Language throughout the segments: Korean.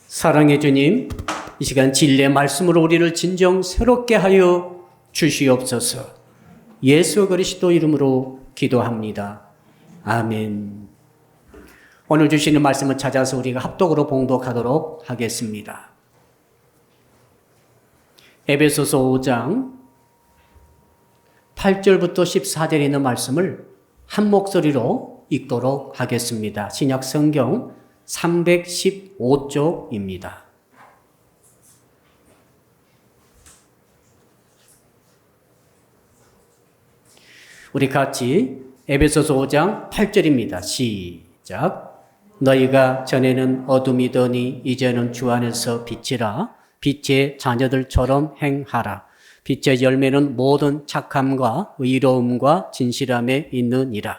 사랑의 주님, 이 시간 진리의 말씀으로 우리를 진정 새롭게 하여 주시옵소서. 예수 그리스도 이름으로 기도합니다. 아멘. 오늘 주시는 말씀을 찾아서 우리가 합독으로 봉독하도록 하겠습니다. 에베소서 5장 8절부터 14절에 있는 말씀을 한 목소리로 읽도록 하겠습니다. 신약 성경 315쪽입니다. 우리 같이 에베소서 5장 8절입니다. 시작. 너희가 전에는 어둠이더니 이제는 주 안에서 빛이라. 빛의 자녀들처럼 행하라. 빛의 열매는 모든 착함과 의로움과 진실함에 있느니라.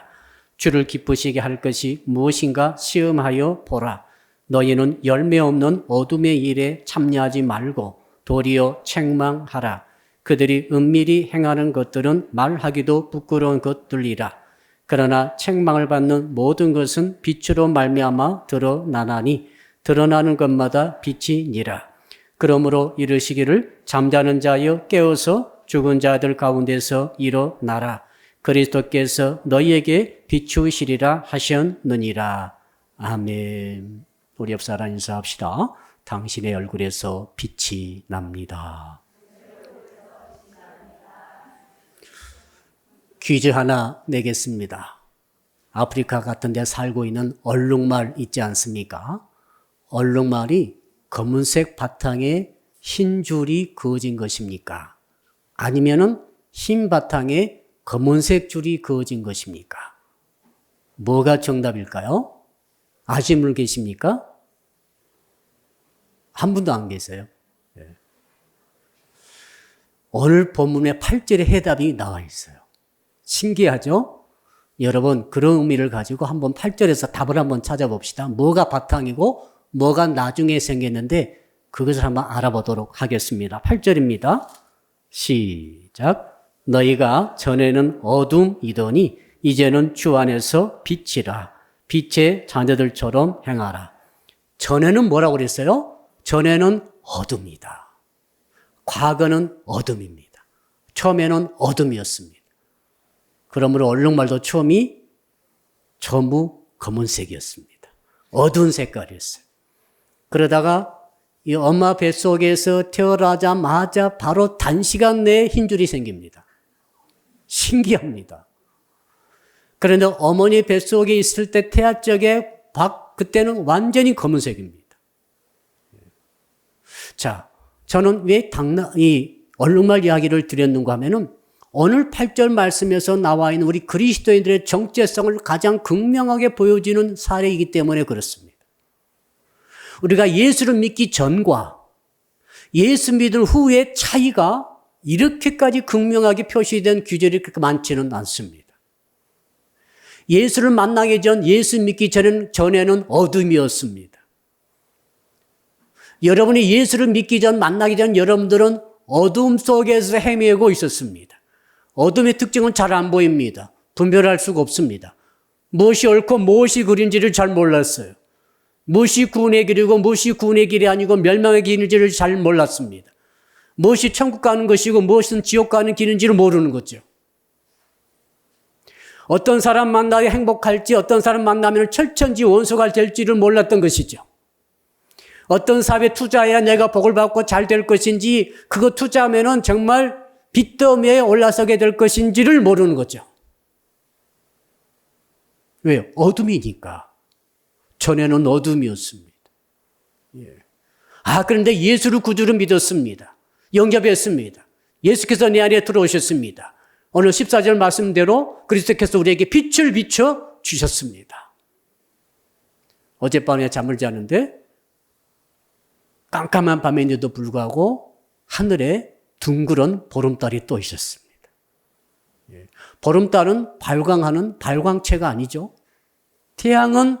주를 기쁘시게 할 것이 무엇인가 시험하여 보라. 너희는 열매 없는 어둠의 일에 참여하지 말고 도리어 책망하라. 그들이 은밀히 행하는 것들은 말하기도 부끄러운 것들이라. 그러나 책망을 받는 모든 것은 빛으로 말미암아 드러나나니 드러나는 것마다 빛이니라. 그러므로 이르시기를 잠자는 자여 깨어서 죽은 자들 가운데서 일어나라. 그리스도께서 너희에게 비추시리라 하셨느니라. 아멘. 우리 옆 사람 인사합시다. 당신의 얼굴에서 빛이 납니다. 퀴즈 하나 내겠습니다. 아프리카 같은 데 살고 있는 얼룩말 있지 않습니까? 얼룩말이 검은색 바탕에 흰 줄이 그어진 것입니까? 아니면은 흰 바탕에 검은색 줄이 그어진 것입니까? 뭐가 정답일까요? 아시는 분 계십니까? 한 분도 안 계세요. 네. 오늘 본문의 8절에 해답이 나와 있어요. 신기하죠? 여러분 그런 의미를 가지고 한번 8절에서 답을 한번 찾아봅시다. 뭐가 바탕이고 뭐가 나중에 생겼는데 그것을 한번 알아보도록 하겠습니다. 8절입니다. 시작. 너희가 전에는 어둠이더니 이제는 주 안에서 빛이라. 빛의 자녀들처럼 행하라. 전에는 뭐라고 그랬어요? 전에는 어둠이다. 과거는 어둠입니다. 처음에는 어둠이었습니다. 그러므로 얼룩말도 처음이 전부 검은색이었습니다. 어두운 색깔이었어요. 그러다가 이 엄마 뱃속에서 태어나자마자 바로 단시간 내에 흰줄이 생깁니다. 신기합니다. 그런데 어머니 뱃속에 있을 때 태아적에 그때는 완전히 검은색입니다. 자, 저는 왜 이 얼룩말 이야기를 드렸는가 하면은 오늘 8절 말씀에서 나와 있는 우리 그리스도인들의 정체성을 가장 극명하게 보여주는 사례이기 때문에 그렇습니다. 우리가 예수를 믿기 전과 예수 믿은 후의 차이가 이렇게까지 극명하게 표시된 규절이 그렇게 많지는 않습니다. 예수를 만나기 전, 예수 믿기 전에는 어둠이었습니다. 여러분이 예수를 믿기 전, 만나기 전 여러분들은 어둠 속에서 헤매고 있었습니다. 어둠의 특징은 잘 안 보입니다. 분별할 수가 없습니다. 무엇이 옳고 무엇이 그린지를 잘 몰랐어요. 무엇이 구원의 길이고 무엇이 구원의 길이 아니고 멸망의 길인지를 잘 몰랐습니다. 무엇이 천국 가는 것이고 무엇은 지옥 가는 길인지를 모르는 거죠. 어떤 사람 만나야 행복할지 어떤 사람 만나면 철천지 원수가 될지를 몰랐던 것이죠. 어떤 사업에 투자해야 내가 복을 받고 잘 될 것인지 그거 투자하면 정말 빚더미에 올라서게 될 것인지를 모르는 거죠. 왜요? 어둠이니까. 전에는 어둠이었습니다. 예. 그런데 예수를 구주로 믿었습니다. 영접했습니다. 예수께서 내 안에 들어오셨습니다. 오늘 14절 말씀대로 그리스도께서 우리에게 빛을 비춰 주셨습니다. 어젯밤에 잠을 자는데 깜깜한 밤인데도 불구하고 하늘에 둥그런 보름달이 또 있었습니다. 보름달은 발광하는 발광체가 아니죠. 태양은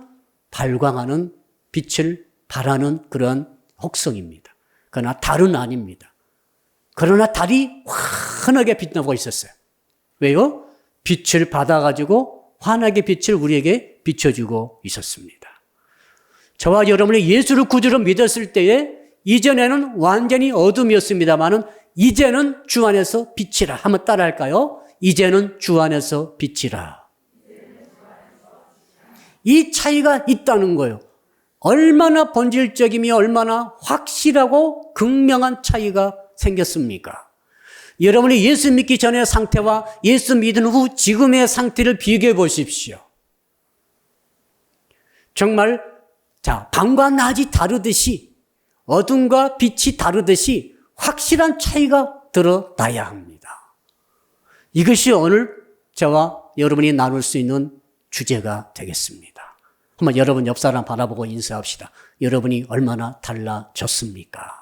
발광하는 빛을 발하는 그런 혹성입니다. 그러나 달은 아닙니다. 그러나 달이 환하게 빛나고 있었어요. 왜요? 빛을 받아가지고 환하게 빛을 우리에게 비춰주고 있었습니다. 저와 여러분이 예수를 구주로 믿었을 때에 이전에는 완전히 어둠이었습니다만은 이제는 주 안에서 빛이라. 한번 따라할까요? 이제는 주 안에서 빛이라. 이 차이가 있다는 거예요. 얼마나 본질적이며 얼마나 확실하고 극명한 차이가 생겼습니까? 여러분이 예수 믿기 전의 상태와 예수 믿은 후 지금의 상태를 비교해 보십시오. 정말 밤과 낮이 다르듯이 어둠과 빛이 다르듯이 확실한 차이가 드러나야 합니다. 이것이 오늘 저와 여러분이 나눌 수 있는 주제가 되겠습니다. 한번 여러분 옆 사람 바라보고 인사합시다. 여러분이 얼마나 달라졌습니까?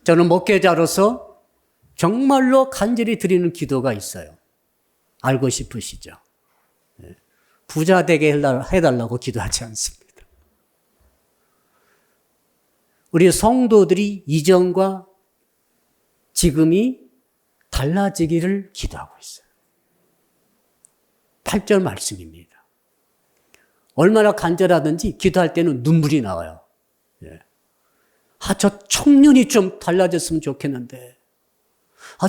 저는 목회자로서 정말로 간절히 드리는 기도가 있어요. 알고 싶으시죠? 부자 되게 해달라고 기도하지 않습니다. 우리 성도들이 이전과 지금이 달라지기를 기도하고 있어요. 8절 말씀입니다. 얼마나 간절하든지 기도할 때는 눈물이 나와요. 저 청년이 좀 달라졌으면 좋겠는데,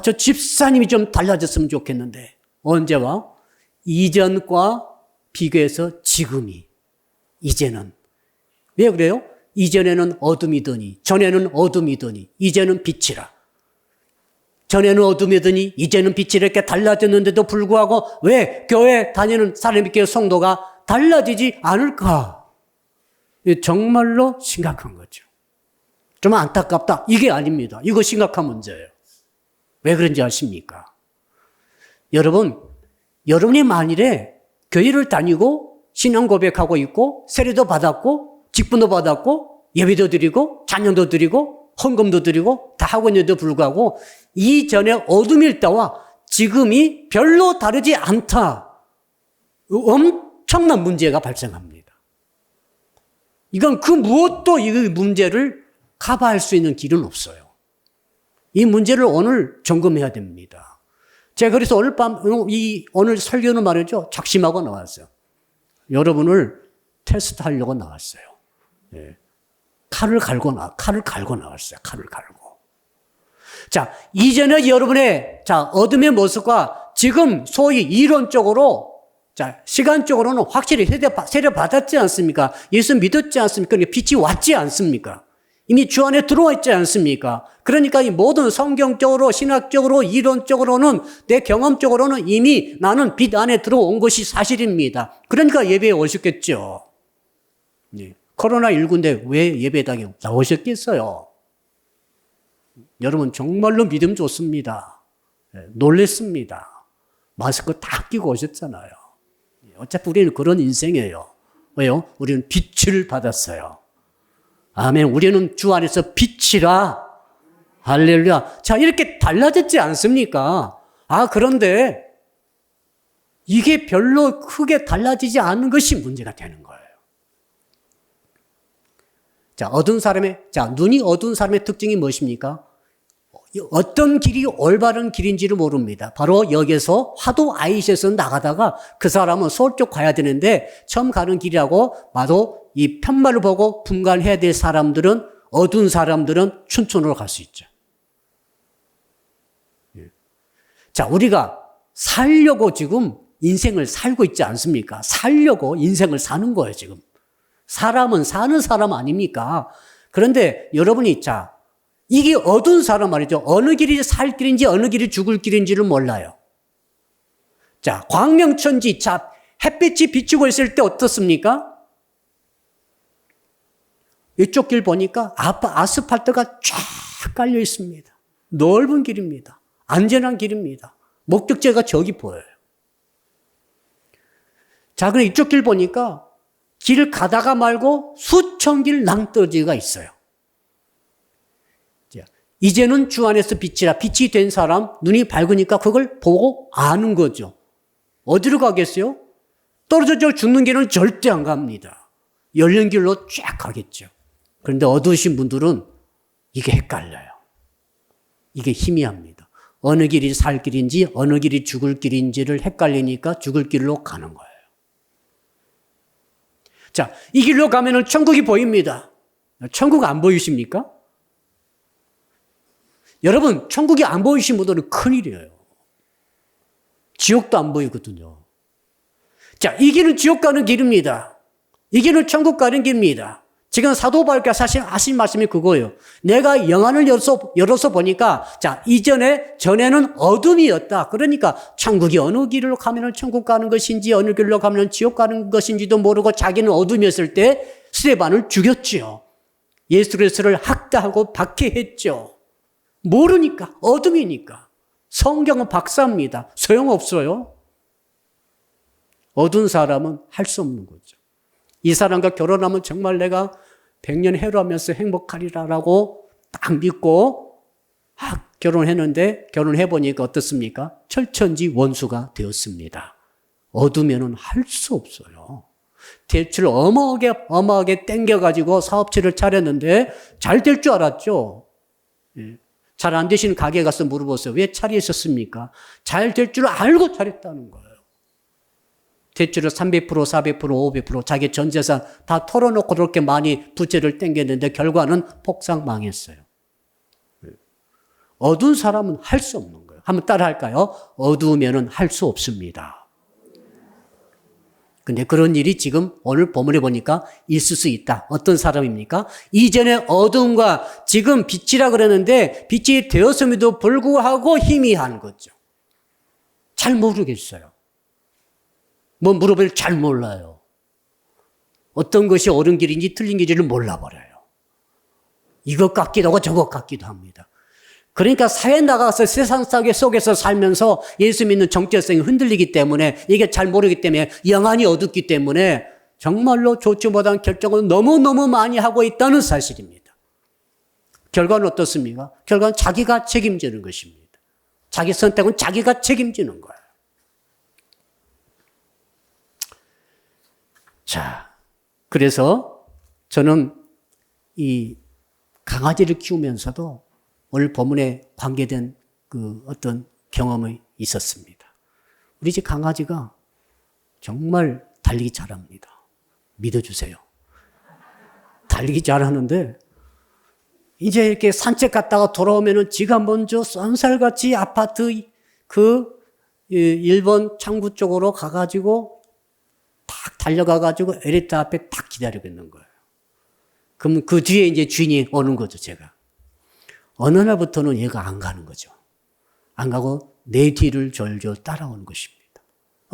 저 집사님이 좀 달라졌으면 좋겠는데, 언제와? 이전과 비교해서 지금이, 이제는. 왜 그래요? 이전에는 어둠이더니, 전에는 어둠이더니, 이제는 빛이라. 전에는 어둠이더니, 이제는 빛이라. 이렇게 달라졌는데도 불구하고 왜 교회 다니는 사람의 성도가 달라지지 않을까? 정말로 심각한 거죠. 좀 안타깝다. 이게 아닙니다. 이거 심각한 문제예요. 왜 그런지 아십니까? 여러분이 만일에 교회를 다니고 신앙 고백하고 있고 세례도 받았고 직분도 받았고 예배도 드리고 찬양도 드리고 헌금도 드리고 다 하고 있는데도 불구하고 이전에 어둠일 때와 지금이 별로 다르지 않다. 엄청난 문제가 발생합니다. 이건 그 무엇도 이 문제를 커버할 수 있는 길은 없어요. 이 문제를 오늘 점검해야 됩니다. 제가 그래서 오늘 설교는 말이죠. 작심하고 나왔어요. 여러분을 테스트하려고 나왔어요. 칼을 갈고 나왔어요. 칼을 갈고. 이전에 여러분의 어둠의 모습과 지금 소위 이론적으로 시간적으로는 확실히 세례 받았지 않습니까? 예수 믿었지 않습니까? 빛이 왔지 않습니까? 이미 주 안에 들어와 있지 않습니까? 그러니까 이 모든 성경적으로, 신학적으로, 이론적으로는, 내 경험적으로는 이미 나는 빛 안에 들어온 것이 사실입니다. 그러니까 예배에 오셨겠죠. 코로나19인데 왜 예배에 나오셨겠어요? 여러분 정말로 믿음 좋습니다. 놀랬습니다. 마스크 다 끼고 오셨잖아요. 어차피 우리는 그런 인생이에요. 왜요? 우리는 빛을 받았어요. 아멘. 우리는 주 안에서 빛이라. 할렐루야. 이렇게 달라졌지 않습니까? 그런데 이게 별로 크게 달라지지 않는 것이 문제가 되는 거예요. 눈이 어두운 사람의 특징이 무엇입니까? 어떤 길이 올바른 길인지를 모릅니다. 바로 여기서 화도 아이시에서 나가다가 그 사람은 서울 쪽 가야 되는데 처음 가는 길이라고 봐도 이 편말을 보고 분간해야 될 사람들은, 어두운 사람들은 춘천으로 갈 수 있죠. 우리가 살려고 지금 인생을 살고 있지 않습니까? 살려고 인생을 사는 거예요, 지금. 사람은 사는 사람 아닙니까? 그런데 여러분이 이게 어두운 사람 말이죠. 어느 길이 살 길인지 어느 길이 죽을 길인지를 몰라요. 광명천지, 햇빛이 비추고 있을 때 어떻습니까? 이쪽 길 보니까 아스팔트가 쫙 깔려 있습니다. 넓은 길입니다. 안전한 길입니다. 목적지가 저기 보여요. 그럼 이쪽 길 보니까 길 가다가 말고 수천 길 낭떠러지가 있어요. 이제는 주 안에서 빛이라. 빛이 된 사람, 눈이 밝으니까 그걸 보고 아는 거죠. 어디로 가겠어요? 떨어져 죽는 길은 절대 안 갑니다. 열린 길로 쫙 가겠죠. 그런데 어두우신 분들은 이게 헷갈려요. 이게 희미합니다. 어느 길이 살 길인지 어느 길이 죽을 길인지를 헷갈리니까 죽을 길로 가는 거예요. 자, 이 길로 가면은 천국이 보입니다. 천국 안 보이십니까? 여러분, 천국이 안 보이신 분들은 큰일이에요. 지옥도 안 보이거든요. 자, 이 길은 지옥 가는 길입니다. 이 길은 천국 가는 길입니다. 지금 사도 바울께서 사실 하신 말씀이 그거예요. 내가 영안을 열어서 보니까, 자, 전에는 어둠이었다. 그러니까 천국이 어느 길로 가면 천국 가는 것인지 어느 길로 가면 지옥 가는 것인지도 모르고 자기는 어둠이었을 때 스데반을 죽였죠. 예수 그리스도를 학대하고 박해했죠. 모르니까, 어둠이니까. 성경은 박사입니다. 소용없어요. 어두운 사람은 할 수 없는 거죠. 이 사람과 결혼하면 정말 내가 100년 해로하면서 행복하리라라고 딱 믿고 결혼했는데 결혼해보니까 어떻습니까? 철천지 원수가 되었습니다. 어두면은 할 수 없어요. 대출 어마어마하게 땡겨가지고 사업체를 차렸는데 잘 될 줄 알았죠. 잘 안 되시는 가게에 가서 물어보세요. 왜 차리셨습니까? 잘 될 줄 알고 차렸다는 거예요. 대출을 300%, 400%, 500% 자기 전 재산 다 털어놓고 그렇게 많이 부채를 땡겼는데 결과는 폭삭 망했어요. 어두운 사람은 할 수 없는 거예요. 한번 따라 할까요? 어두우면은 할 수 없습니다. 근데 그런 일이 지금 오늘 본문에 보니까 있을 수 있다. 어떤 사람입니까? 이전에 어둠과 지금 빛이라 그러는데 빛이 되었음에도 불구하고 희미한 거죠. 잘 모르겠어요. 뭐 물어보면 잘 몰라요. 어떤 것이 옳은 길인지 틀린 길인지를 몰라버려요. 이것 같기도 하고 저것 같기도 합니다. 그러니까 사회에 나가서 세상 속에서 살면서 예수 믿는 정체성이 흔들리기 때문에 이게 잘 모르기 때문에 영안이 어둡기 때문에 정말로 좋지 못한 결정을 너무너무 많이 하고 있다는 사실입니다. 결과는 어떻습니까? 결과는 자기가 책임지는 것입니다. 자기 선택은 자기가 책임지는 거예요. 자, 그래서 저는 이 강아지를 키우면서도 오늘 본문에 관계된 그 어떤 경험이 있었습니다. 우리 집 강아지가 정말 달리기 잘합니다. 믿어주세요. 달리기 잘하는데 이제 이렇게 산책 갔다가 돌아오면은 지가 먼저 쏜살같이 아파트 그 일본 창구 쪽으로 가가지고 딱 달려가가지고 엘리베이터 앞에 딱 기다리고 있는 거예요. 그럼 그 뒤에 이제 주인이 오는 거죠, 제가. 어느 날부터는 얘가 안 가는 거죠. 안 가고 내 뒤를 졸졸 따라오는 것입니다.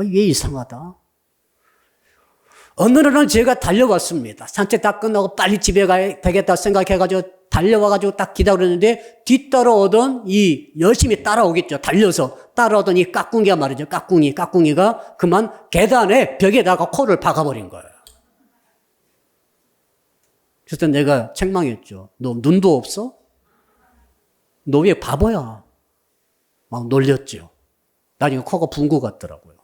얘 이상하다. 어느 날은 제가 달려왔습니다. 산책 다 끝나고 빨리 집에 가야 되겠다 생각해가지고 달려와가지고 딱 기다렸는데 뒤따라오던 열심히 따라오겠죠. 달려서 따라오던 이 까꿍이가 말이죠. 까꿍이가 그만 계단에 벽에다가 코를 박아버린 거예요. 그래서 내가 책망했죠. 너 눈도 없어? 너 왜 바보야? 막 놀렸죠. 나중에 코가 분 것 같더라고요.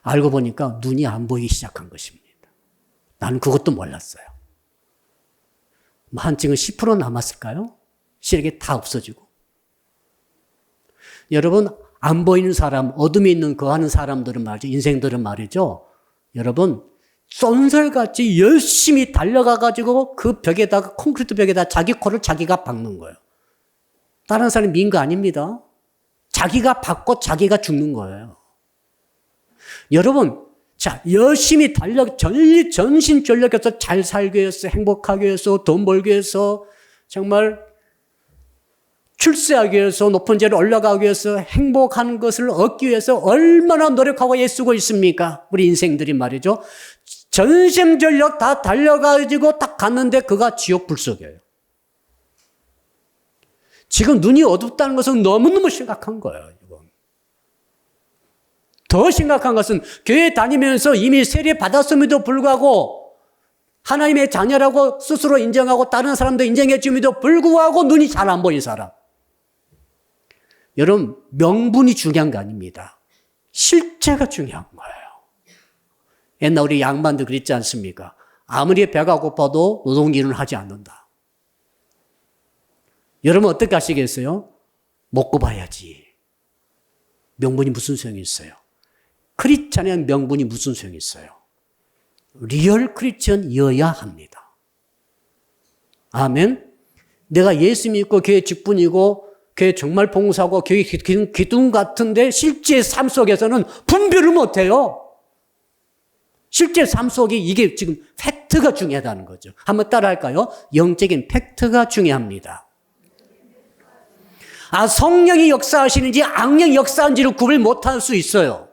알고 보니까 눈이 안 보이기 시작한 것입니다. 나는 그것도 몰랐어요. 한층은 10% 남았을까요? 시력이 다 없어지고. 여러분, 안 보이는 사람, 어둠에 있는 거하는 사람들은 말이죠. 인생들은 말이죠. 여러분, 쏜살같이 열심히 달려가가지고 그 벽에다가, 콘크리트 벽에다 자기 코를 자기가 박는 거예요. 다른 사람이 민 거 아닙니다. 자기가 박고 자기가 죽는 거예요. 여러분, 자, 열심히 전신전력해서 잘 살기 위해서, 행복하기 위해서, 돈 벌기 위해서, 정말 출세하기 위해서, 높은 자리에 올라가기 위해서, 행복한 것을 얻기 위해서 얼마나 노력하고 애쓰고 있습니까? 우리 인생들이 말이죠. 전심전력 다 달려가지고 딱 갔는데 그가 지옥 불속이에요. 지금 눈이 어둡다는 것은 너무너무 심각한 거예요. 이건. 더 심각한 것은 교회 다니면서 이미 세례 받았음에도 불구하고 하나님의 자녀라고 스스로 인정하고 다른 사람도 인정해 줌에도 불구하고 눈이 잘 안 보이는 사람. 여러분, 명분이 중요한 거 아닙니다. 실제가 중요한 거예요. 옛날 우리 양반들 그랬지 않습니까? 아무리 배가 고파도 노동일은 하지 않는다. 여러분 어떻게 하시겠어요? 먹고 봐야지. 명분이 무슨 소용이 있어요? 크리스찬의 명분이 무슨 소용이 있어요? 리얼 크리스천이어야 합니다. 아멘. 내가 예수 믿고 교회 직분이고 교회 정말 봉사하고 교회 기둥 같은데 실제 삶 속에서는 분별을 못해요. 실제 삶 속에 이게 지금 팩트가 중요하다는 거죠. 한번 따라할까요? 영적인 팩트가 중요합니다. 성령이 역사하시는지 악령이 역사하는지를 구별 못할 수 있어요.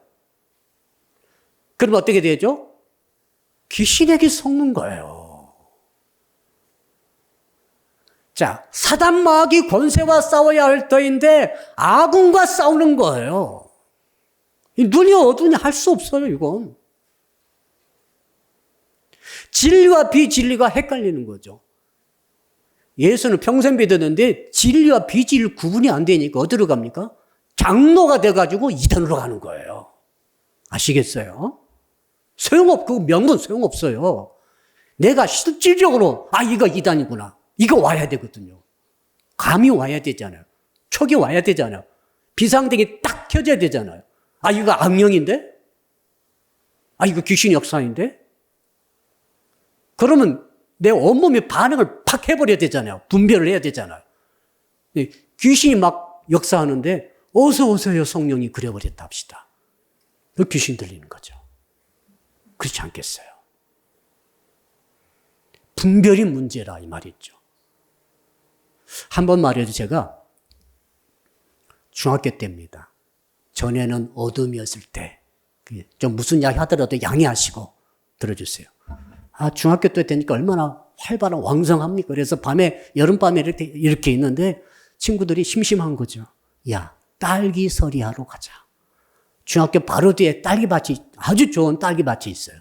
그럼 어떻게 되죠? 귀신에게 속는 거예요. 자, 사단 마귀 권세와 싸워야 할 터인데 아군과 싸우는 거예요. 눈이 어두우니 할 수 없어요, 이건. 진리와 비진리가 헷갈리는 거죠. 예수는 평생 믿었는데 진리와 비진리 구분이 안 되니까 어디로 갑니까? 장로가 돼가지고 이단으로 가는 거예요. 아시겠어요? 그 명분 소용없어요. 내가 실질적으로, 이거 이단이구나. 이거 와야 되거든요. 감이 와야 되잖아요. 촉이 와야 되잖아요. 비상등이 딱 켜져야 되잖아요. 이거 악령인데? 이거 귀신 역사인데? 그러면 내 온몸의 반응을 팍 해버려야 되잖아요. 분별을 해야 되잖아요. 귀신이 막 역사하는데 어서 오세요 성령이 그래버렸다 합시다. 귀신 들리는 거죠. 그렇지 않겠어요? 분별이 문제라 이 말이죠. 한 번 말해도 제가 중학교 때입니다. 전에는 어둠이었을 때 좀 무슨 이야기 하더라도 양해하시고 들어주세요. 중학교 때 되니까 얼마나 활발한 왕성합니까? 그래서 여름밤에 이렇게 있는데 친구들이 심심한 거죠. 야, 딸기 서리하러 가자. 중학교 바로 뒤에 딸기밭이, 아주 좋은 딸기밭이 있어요.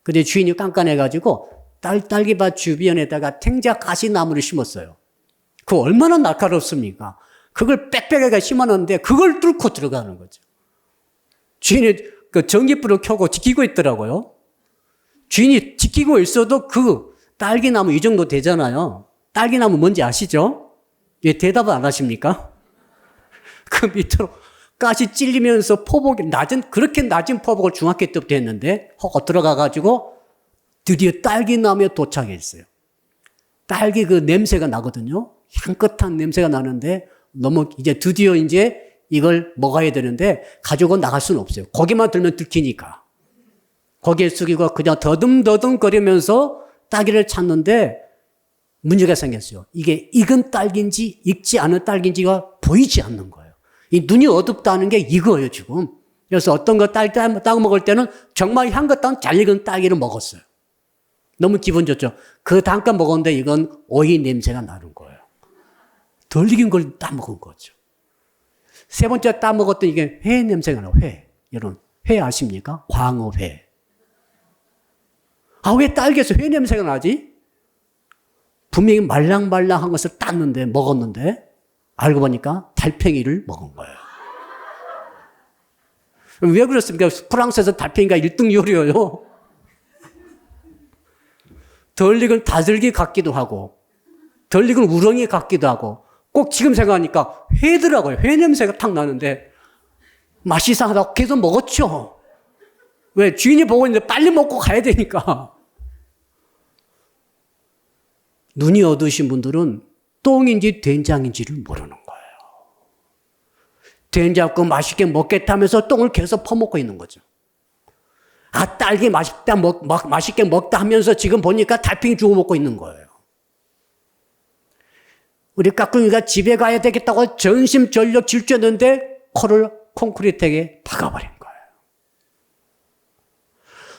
근데 주인이 깐깐해가지고 딸기밭 주변에다가 탱자 가시나무를 심었어요. 그거 얼마나 날카롭습니까? 그걸 빽빽하게 심어놨는데 그걸 뚫고 들어가는 거죠. 주인이 그 전기불을 켜고 지키고 있더라고요. 주인이 지키고 있어도 그 딸기나무 이 정도 되잖아요. 딸기나무 뭔지 아시죠? 예, 대답을 안 하십니까? 그 밑으로 가시 찔리면서 그렇게 낮은 포복을 중학교 때부터 했는데, 허거 들어가가지고 드디어 딸기나무에 도착했어요. 딸기 그 냄새가 나거든요. 향긋한 냄새가 나는데, 드디어 이걸 먹어야 되는데, 가지고 나갈 수는 없어요. 고개만 들면 들키니까. 고개 숙이고 그냥 더듬더듬 거리면서 딸기를 찾는데 문제가 생겼어요. 이게 익은 딸기인지 익지 않은 딸기인지가 보이지 않는 거예요. 이 눈이 어둡다는 게 이거예요, 지금. 그래서 어떤 거 딸기 따 먹을 때는 정말 향긋한 잘 익은 딸기를 먹었어요. 너무 기분 좋죠. 그 잠깐 먹었는데 이건 오이 냄새가 나는 거예요. 덜 익은 걸 따 먹은 거죠. 세 번째 따 먹었더니 이게 회 냄새가 나요, 회. 여러분, 회 아십니까? 광어회. 왜 딸기에서 회 냄새가 나지? 분명히 말랑말랑한 것을 먹었는데, 알고 보니까 달팽이를 먹은 거예요. 왜 그렇습니까? 프랑스에서 달팽이가 1등 요리예요. 덜 익은 다슬기 같기도 하고, 덜 익은 우렁이 같기도 하고, 꼭 지금 생각하니까 회더라고요. 회 냄새가 탁 나는데, 맛이 이상하다고 계속 먹었죠. 왜? 주인이 보고 있는데 빨리 먹고 가야 되니까. 눈이 어두우신 분들은 똥인지 된장인지를 모르는 거예요. 된장국 맛있게 먹겠다면서 똥을 계속 퍼먹고 있는 거죠. 딸기 맛있게 먹다 하면서 지금 보니까 달팽이 주워 먹고 있는 거예요. 우리 까꿍이가 집에 가야 되겠다고 전심전력 질주했는데 코를 콘크리트에 박아버린 거예요.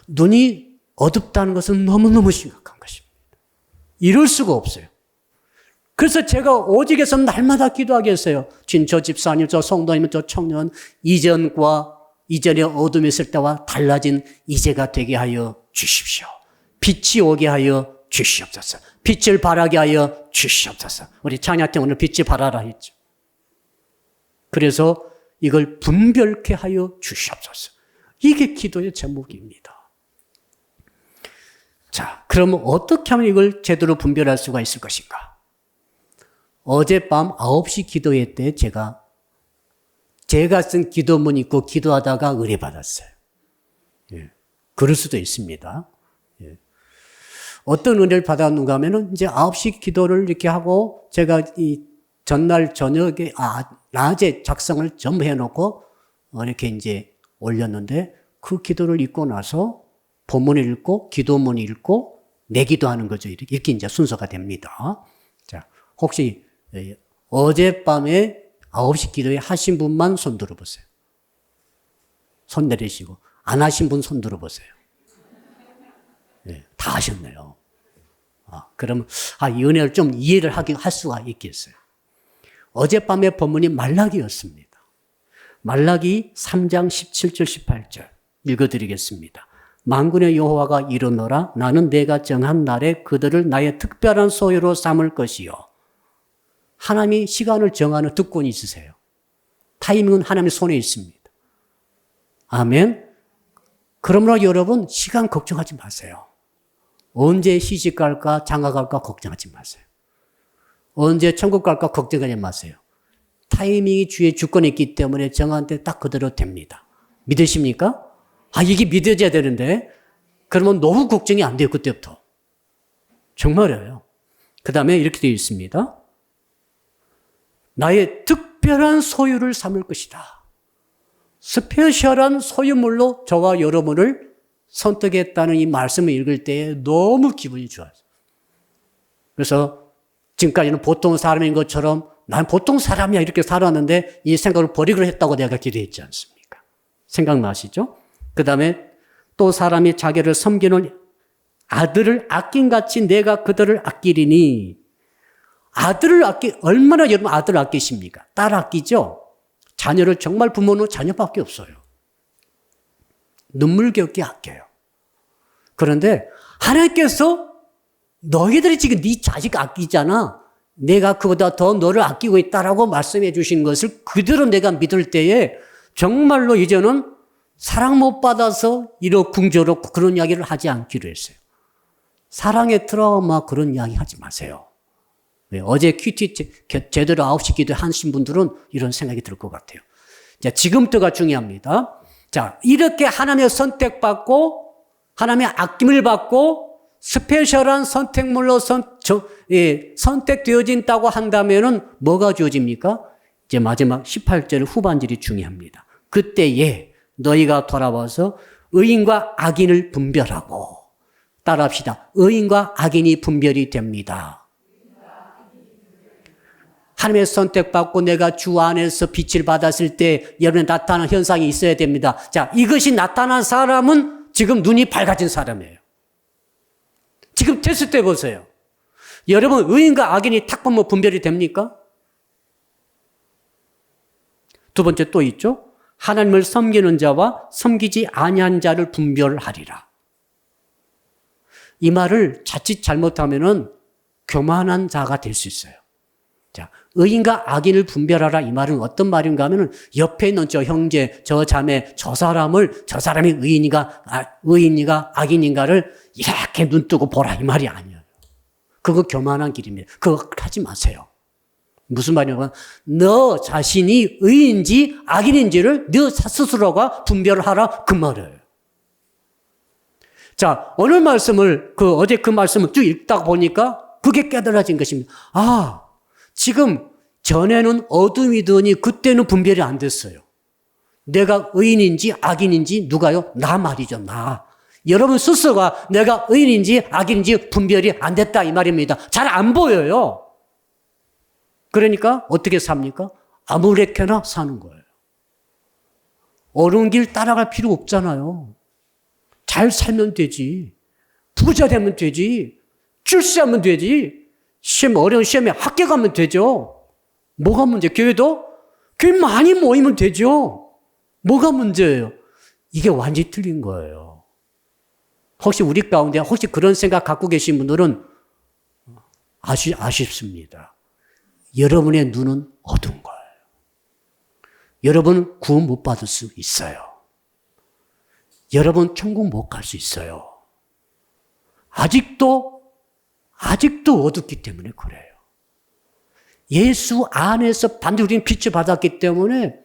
눈이 어둡다는 것은 너무너무 심각한 것입니다. 이럴 수가 없어요. 그래서 제가 오직에서 날마다 기도하게 했어요. 저 집사님, 저 성도님, 저 청년, 이전에 어둠이 있을 때와 달라진 이제가 되게 하여 주십시오. 빛이 오게 하여 주시옵소서. 빛을 발하게 하여 주시옵소서. 우리 찬양 때 오늘 빛이 발하라 했죠. 그래서 이걸 분별케 하여 주시옵소서. 이게 기도의 제목입니다. 자, 그러면 어떻게 하면 이걸 제대로 분별할 수가 있을 것인가? 어젯밤 9시 기도회 때 제가 제가 쓴 기도문 읽고 기도하다가 은혜 받았어요. 예. 그럴 수도 있습니다. 예. 어떤 은혜를 받았는가 하면은 이제 9시 기도를 이렇게 하고 제가 이 전날 저녁에, 낮에 작성을 전부 해놓고 이렇게 이제 올렸는데 그 기도를 읽고 나서 본문을 읽고 기도문을 읽고 내 기도하는 거죠. 이렇게 이제 순서가 됩니다. 자, 혹시 어젯밤에 9시 기도에 하신 분만 손 들어보세요. 손 내리시고 안 하신 분 손 들어보세요. 네, 다 하셨네요. 그러면 이 은혜를 좀 이해를 할 수가 있겠어요. 어젯밤의 본문이 말라기였습니다. 말라기 3장 17절 18절 읽어드리겠습니다. 만군의 여호와가 이르노라 나는 내가 정한 날에 그들을 나의 특별한 소유로 삼을 것이요. 하나님이 시간을 정하는 특권이 있으세요. 타이밍은 하나님의 손에 있습니다. 아멘. 그러므로 여러분 시간 걱정하지 마세요. 언제 시집 갈까 장가 갈까 걱정하지 마세요. 언제 천국 갈까 걱정하지 마세요. 타이밍이 주의 주권에 있기 때문에 정한 때 딱 그대로 됩니다. 믿으십니까? 이게 믿어져야 되는데 그러면 너무 걱정이 안 돼요. 그때부터. 정말이에요. 그 다음에 이렇게 되어 있습니다. 나의 특별한 소유를 삼을 것이다. 스페셜한 소유물로 저와 여러분을 선택했다는 이 말씀을 읽을 때에 너무 기분이 좋아요. 그래서 지금까지는 보통 사람인 것처럼 난 보통 사람이야 이렇게 살았는데 이 생각을 버리기로 했다고 내가 기도했지 않습니까? 생각나시죠? 그 다음에 또 사람이 자기를 섬기는 아들을 아낀같이 내가 그들을 아끼리니 얼마나 여러분 아들을 아끼십니까? 딸 아끼죠? 자녀를 정말 부모는 자녀밖에 없어요. 눈물겹게 아껴요. 그런데 하나님께서 너희들이 지금 네 자식 아끼잖아. 내가 그보다 더 너를 아끼고 있다라고 말씀해 주신 것을 그대로 내가 믿을 때에 정말로 이제는 사랑 못 받아서 이러쿵저러 그런 이야기를 하지 않기로 했어요. 사랑의 트라우마 그런 이야기 하지 마세요. 어제 큐티 제대로 9시 기도 하신 분들은 이런 생각이 들 것 같아요. 자, 지금부터가 중요합니다. 자, 이렇게 하나님의 선택받고 하나님의 아낌을 받고 스페셜한 선택물로 선택되어진다고 한다면은 뭐가 주어집니까? 이제 마지막 18절 후반절이 중요합니다. 그때에 너희가 돌아와서 의인과 악인을 분별하고 따라합시다. 의인과 악인이 분별이 됩니다. 하나님의 선택받고 내가 주 안에서 빛을 받았을 때 여러분의 나타나는 현상이 있어야 됩니다. 자, 이것이 나타난 사람은 지금 눈이 밝아진 사람이에요. 지금 테스트 해보세요. 여러분 의인과 악인이 탁 보면 분별이 됩니까? 두 번째 또 있죠. 하나님을 섬기는 자와 섬기지 아니한 자를 분별하리라. 이 말을 자칫 잘못하면은 교만한 자가 될 수 있어요. 자, 의인과 악인을 분별하라 이 말은 어떤 말인가 하면은 옆에 있는 저 형제, 저 자매, 저 사람이 의인인가 악인인가를 이렇게 눈 뜨고 보라 이 말이 아니에요. 그거 교만한 길입니다. 그거 하지 마세요. 무슨 말이냐면 너 자신이 의인지 악인인지를 너 스스로가 분별하라 그 말이에요. 자, 오늘 말씀을 어제 그 말씀을 쭉 읽다 보니까 그게 깨달아진 것입니다. 지금 전에는 어둠이더니 그때는 분별이 안 됐어요. 내가 의인인지 악인인지 누가요? 나 말이죠. 나. 여러분 스스로가 내가 의인인지 악인인지 분별이 안 됐다 이 말입니다. 잘 안 보여요. 그러니까 어떻게 삽니까? 아무렇게나 사는 거예요. 옳은 길 따라갈 필요 없잖아요. 잘 살면 되지. 부자 되면 되지. 출세하면 되지. 어려운 시험에 합격하면 되죠. 뭐가 문제? 교회도? 교회 많이 모이면 되죠. 뭐가 문제예요? 이게 완전히 틀린 거예요. 혹시 우리 가운데 혹시 그런 생각 갖고 계신 분들은 아쉽습니다. 여러분의 눈은 어두운 거예요. 여러분 구원 못 받을 수 있어요. 여러분 천국 못 갈 수 있어요. 아직도 어둡기 때문에 그래요. 예수 안에서 반드시 우리는 빛을 받았기 때문에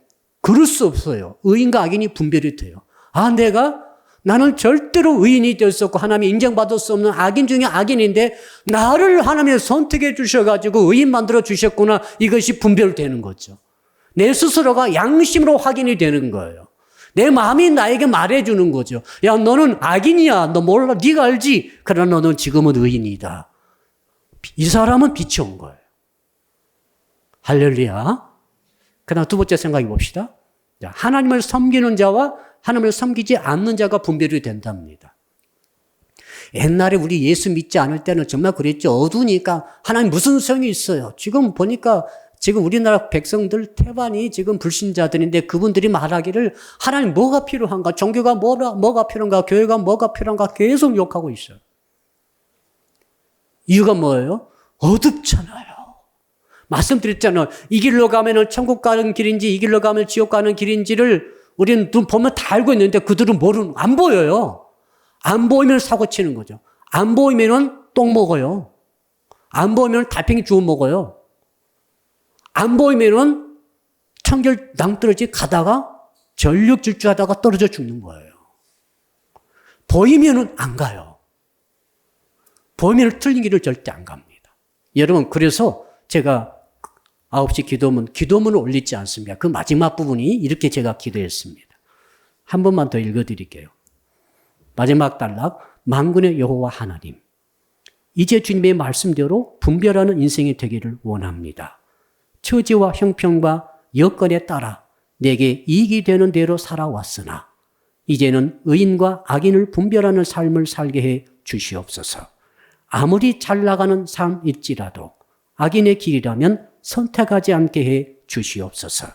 그럴 수 없어요. 의인과 악인이 분별이 돼요. 나는 절대로 의인이 될 수 없고 하나님이 인정받을 수 없는 악인 중에 악인인데 나를 하나님이 선택해 주셔가지고 의인 만들어 주셨구나. 이것이 분별되는 거죠. 내 스스로가 양심으로 확인이 되는 거예요. 내 마음이 나에게 말해주는 거죠. 야, 너는 악인이야. 너 몰라. 네가 알지. 그러나 너는 지금은 의인이다. 이 사람은 빛이 온 거예요. 할렐루야. 그다음 두 번째 생각해 봅시다. 하나님을 섬기는 자와 하나님을 섬기지 않는 자가 분별이 된답니다. 옛날에 우리 예수 믿지 않을 때는 정말 그랬죠. 어두우니까 하나님 무슨 소용이 있어요. 지금 보니까 지금 우리나라 백성들 태반이 지금 불신자들인데 그분들이 말하기를 하나님 뭐가 필요한가? 종교가 뭐가 필요한가? 교회가 뭐가 필요한가? 계속 욕하고 있어요. 이유가 뭐예요? 어둡잖아요. 말씀드렸잖아요. 이 길로 가면 천국 가는 길인지 이 길로 가면 지옥 가는 길인지를 우리는 눈 보면 다 알고 있는데 그들은 안 보여요. 안 보이면 사고 치는 거죠. 안 보이면 똥 먹어요. 안 보이면 달팽이 주워 먹어요. 안 보이면 청결 낭떠러지 가다가 전력 질주하다가 떨어져 죽는 거예요. 보이면은 안 가요. 보이면 틀린 길을 절대 안 갑니다. 여러분, 그래서 제가 9시 기도문을 올리지 않습니다. 그 마지막 부분이 이렇게 제가 기도했습니다. 한 번만 더 읽어드릴게요. 마지막 단락, 만군의 여호와 하나님. 이제 주님의 말씀대로 분별하는 인생이 되기를 원합니다. 처지와 형편과 여건에 따라 내게 이익이 되는 대로 살아왔으나 이제는 의인과 악인을 분별하는 삶을 살게 해 주시옵소서. 아무리 잘 나가는 삶일지라도 악인의 길이라면 선택하지 않게 해 주시옵소서.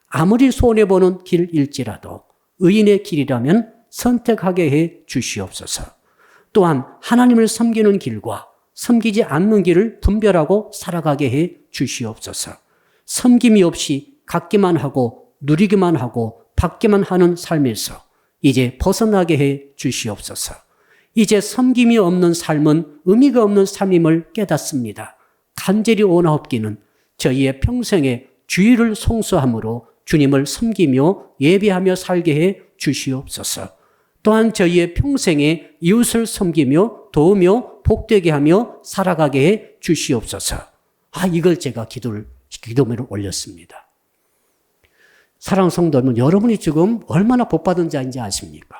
아무리 손해보는 길일지라도 의인의 길이라면 선택하게 해 주시옵소서. 또한 하나님을 섬기는 길과 섬기지 않는 길을 분별하고 살아가게 해 주시옵소서. 섬김이 없이 갖기만 하고 누리기만 하고 받기만 하는 삶에서 이제 벗어나게 해 주시옵소서. 이제 섬김이 없는 삶은 의미가 없는 삶임을 깨닫습니다. 간절히 원하옵기는 저희의 평생에 주의를 송수함으로 주님을 섬기며 예배하며 살게 해 주시옵소서. 또한 저희의 평생에 이웃을 섬기며 도우며 복되게 하며 살아가게 해 주시옵소서. 이걸 제가 기도문을 올렸습니다. 사랑하는 성도 여러분, 여러분이 지금 얼마나 복받은 자인지 아십니까?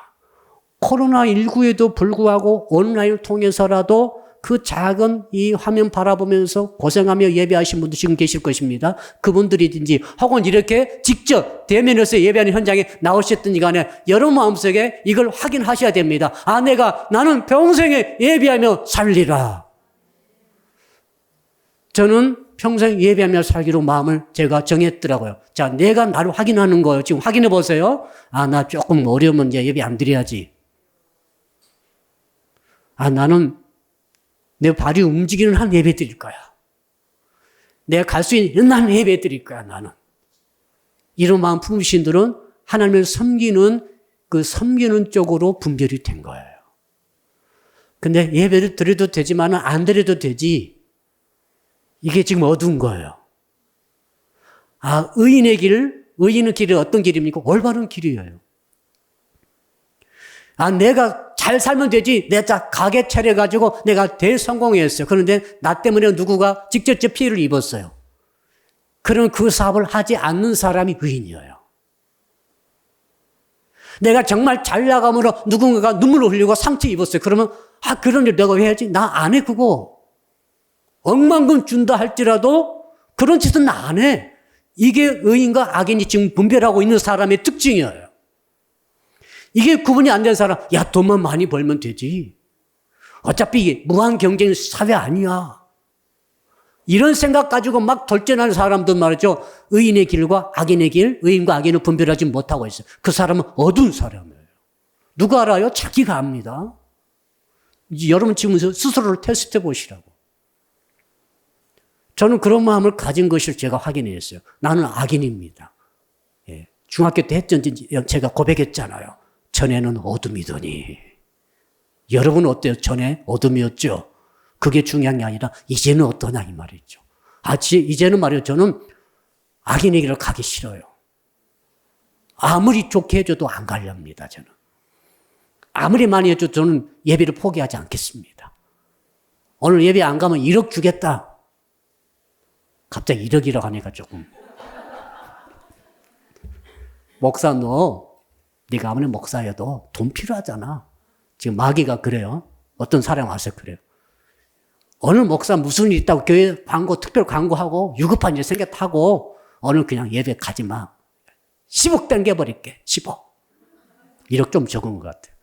코로나19에도 불구하고 온라인을 통해서라도 그 작은 이 화면 바라보면서 고생하며 예배하신 분도 지금 계실 것입니다. 그분들이든지 혹은 이렇게 직접 대면에서 예배하는 현장에 나오셨든지 간에 여러분 마음속에 이걸 확인하셔야 됩니다. 나는 평생에 예배하며 살리라. 저는 평생 예배하며 살기로 마음을 제가 정했더라고요. 자, 내가 나를 확인하는 거예요. 지금 확인해 보세요. 나 조금 어려우면 이제 예배 안 드려야지. 나는 내 발이 움직이는 한 예배 드릴 거야. 내가 갈 수 있는 한 예배 드릴 거야, 나는. 이런 마음 품으신 분들은 하나님을 섬기는 쪽으로 분별이 된 거예요. 근데 예배를 드려도 되지만 안 드려도 되지. 이게 지금 어두운 거예요. 의인의 길은 어떤 길입니까? 올바른 길이에요. 내가 잘 살면 되지. 내가 가게 차려가지고 내가 대성공했어요. 그런데 나 때문에 누구가 직접적 피해를 입었어요. 그럼 그 사업을 하지 않는 사람이 의인이에요. 내가 정말 잘 나감으로 누군가가 눈물을 흘리고 상처 입었어요. 그러면 그런 일 내가 왜 해야지? 나 안 해, 그거. 억만금 준다 할지라도 그런 짓은 나 안 해. 이게 의인과 악인이 지금 분별하고 있는 사람의 특징이에요. 이게 구분이 안 된 사람, 돈만 많이 벌면 되지. 어차피 이게 무한 경쟁 사회 아니야. 이런 생각 가지고 막 돌진하는 사람들 말이죠. 의인의 길과 악인의 길, 의인과 악인을 분별하지 못하고 있어요. 그 사람은 어두운 사람이에요. 누가 알아요? 자기가 압니다. 여러분 지금 스스로를 테스트해 보시라고. 저는 그런 마음을 가진 것을 제가 확인했어요. 나는 악인입니다. 중학교 때 했던지 제가 고백했잖아요. 전에는 어둠이더니. 여러분 어때요? 전에 어둠이었죠? 그게 중요한 게 아니라 이제는 어떠냐 이 말이죠. 이제는 말이요. 저는 악인의 길을 가기 싫어요. 아무리 좋게 해줘도 안 가렵니다, 저는. 아무리 많이 해줘도 저는 예배를 포기하지 않겠습니다. 오늘 예배 안 가면 1억 주겠다. 갑자기 1억이라고 하니까 조금. 목사 네가 아무리 목사여도 돈 필요하잖아. 지금 마귀가 그래요. 어떤 사람 와서 그래요. 오늘 목사 무슨 일 있다고 교회 광고, 특별 광고하고 유급한 일 생겼다고 오늘 그냥 예배 가지 마. 10억 땡겨버릴게. 10억. 1억 좀 적은 것 같아요.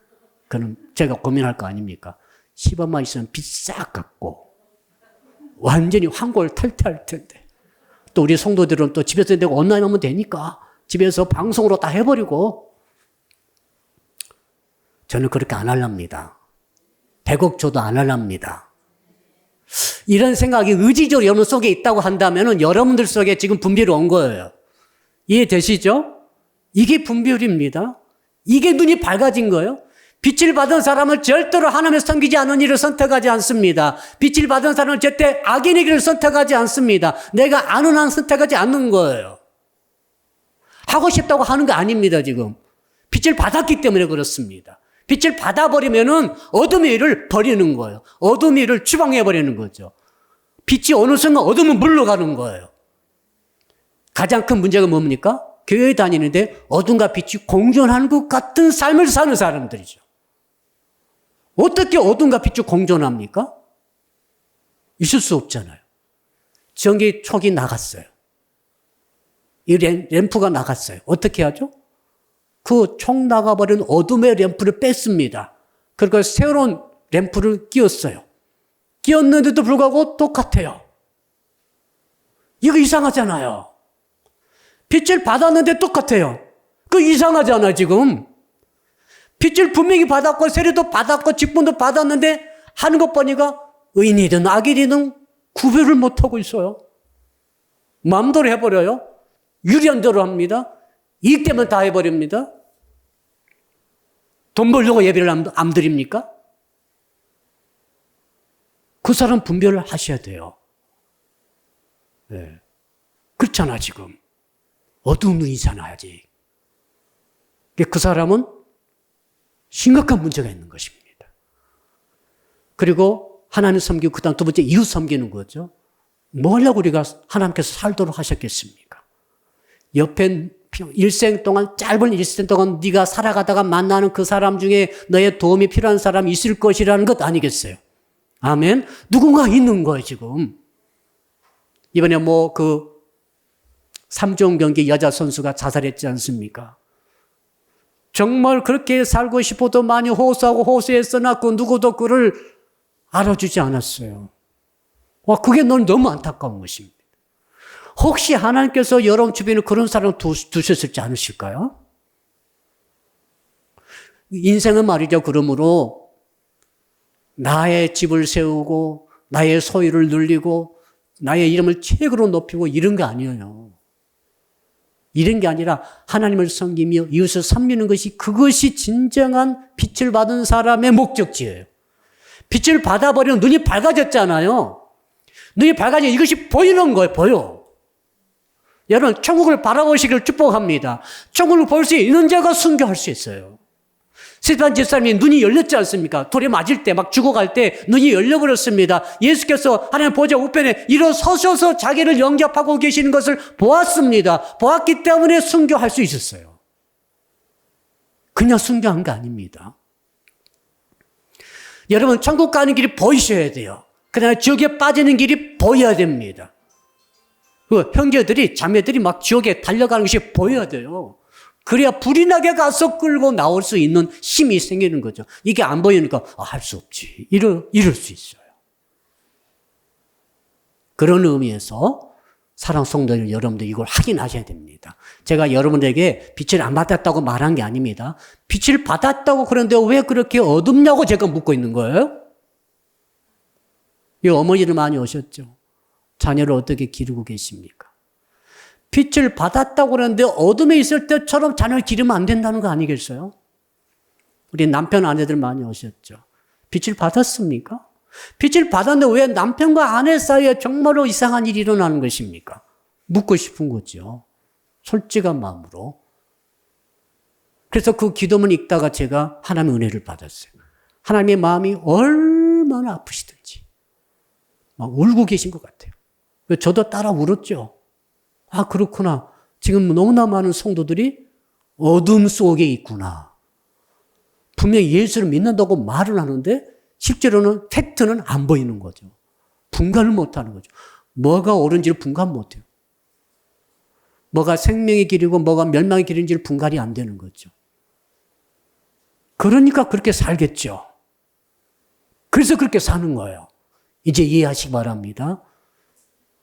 그럼 제가 고민할 거 아닙니까? 10억만 있으면 빚 싹 갚고 완전히 환골 탈퇴할 텐데. 또 우리 성도들은 또 집에서 내가 온라인 하면 되니까 집에서 방송으로 다 해버리고. 저는 그렇게 안 하렵니다. 100억 줘도 안 하렵니다. 이런 생각이 의지적으로 여러분 속에 있다고 한다면 여러분들 속에 지금 분별이 온 거예요. 이해되시죠? 이게 분별입니다. 이게 눈이 밝아진 거예요. 빛을 받은 사람은 절대로 하나님을 섬기지 않은 일을 선택하지 않습니다. 빛을 받은 사람은 절대 악인의 길을 선택하지 않습니다. 내가 아는 한 선택하지 않는 거예요. 하고 싶다고 하는 거 아닙니다, 지금. 빛을 받았기 때문에 그렇습니다. 빛을 받아버리면은 어둠의 일을 버리는 거예요. 어둠의 일을 추방해버리는 거죠. 빛이 어느 순간 어둠은 물러가는 거예요. 가장 큰 문제가 뭡니까? 교회 다니는데 어둠과 빛이 공존하는 것 같은 삶을 사는 사람들이죠. 어떻게 어둠과 빛이 공존합니까? 있을 수 없잖아요. 전기 촉이 나갔어요. 이 램프가 나갔어요. 어떻게 하죠? 그 촉 나가버린 어둠의 램프를 뺐습니다. 그러니까 새로운 램프를 끼웠어요. 끼웠는데도 불구하고 똑같아요. 이거 이상하잖아요. 빛을 받았는데 똑같아요. 그거 이상하잖아, 지금. 빛을 분명히 받았고, 세례도 받았고, 직분도 받았는데, 하는 것 보니까 의인이든 악인이든 구별을 못하고 있어요. 마음대로 해버려요. 유리한 대로 합니다. 이익 되면 다 해버립니다. 돈 벌려고 예배를 안 드립니까? 그 사람 분별을 하셔야 돼요. 네. 그렇잖아, 지금. 어두운 눈이잖아요, 아직. 그 사람은 심각한 문제가 있는 것입니다. 그리고 하나님 섬기고 그 다음 두 번째 이웃 섬기는 거죠. 뭐 하려고 우리가 하나님께서 살도록 하셨겠습니까? 옆에 일생 동안, 짧은 일생 동안 네가 살아가다가 만나는 그 사람 중에 너의 도움이 필요한 사람이 있을 것이라는 것 아니겠어요? 아멘? 누군가 있는 거예요, 지금. 이번에 그 3종 경기 여자 선수가 자살했지 않습니까? 정말 그렇게 살고 싶어도 많이 호소하고 호소했으나 그 누구도 그를 알아주지 않았어요. 와, 그게 너무 안타까운 것입니다. 혹시 하나님께서 여러분 주변에 그런 사람을 두셨을지 않으실까요? 인생은 말이죠. 그러므로 나의 집을 세우고 나의 소유를 늘리고 나의 이름을 최고로 높이고 이런 게 아니에요. 이런 게 아니라 하나님을 섬기며 이웃을 섬기는 것이 그것이 진정한 빛을 받은 사람의 목적지예요. 빛을 받아버리면 눈이 밝아졌잖아요. 눈이 밝아지면 이것이 보이는 거예요. 보여. 여러분 천국을 바라보시기를 축복합니다. 천국을 볼 수 있는 자가 순교할 수 있어요. 스테반 집사님이 눈이 열렸지 않습니까? 돌에 맞을 때 막 죽어갈 때 눈이 열려버렸습니다. 예수께서 하나님 보좌 우편에 일어서셔서 자기를 영접하고 계시는 것을 보았습니다. 보았기 때문에 순교할 수 있었어요. 그냥 순교한 게 아닙니다. 여러분 천국 가는 길이 보이셔야 돼요. 그다음에 지옥에 빠지는 길이 보여야 됩니다. 그 형제들이 자매들이 막 지옥에 달려가는 것이 보여야 돼요. 그래야 불이 나게 가서 끌고 나올 수 있는 힘이 생기는 거죠. 이게 안 보이니까 할 수 없지. 이럴 수 있어요. 그런 의미에서 사랑 성도들 여러분들 이걸 확인하셔야 됩니다. 제가 여러분에게 빛을 안 받았다고 말한 게 아닙니다. 빛을 받았다고 그러는데 왜 그렇게 어둡냐고 제가 묻고 있는 거예요. 이 어머니들 많이 오셨죠. 자녀를 어떻게 기르고 계십니까? 빛을 받았다고 그러는데 어둠에 있을 때처럼 자녀를 기르면 안 된다는 거 아니겠어요? 우리 남편 아내들 많이 오셨죠. 빛을 받았습니까? 빛을 받았는데 왜 남편과 아내 사이에 정말로 이상한 일이 일어나는 것입니까? 묻고 싶은 거죠. 솔직한 마음으로. 그래서 그 기도문 읽다가 제가 하나님의 은혜를 받았어요. 하나님의 마음이 얼마나 아프시든지 막 울고 계신 것 같아요. 저도 따라 울었죠. 아, 그렇구나. 지금 너무나 많은 성도들이 어둠 속에 있구나. 분명히 예수를 믿는다고 말을 하는데 실제로는 팩트는 안 보이는 거죠. 분간을 못하는 거죠. 뭐가 옳은지를 분간 못해요. 뭐가 생명의 길이고 뭐가 멸망의 길인지를 분간이 안 되는 거죠. 그러니까 그렇게 살겠죠. 그래서 그렇게 사는 거예요. 이제 이해하시기 바랍니다.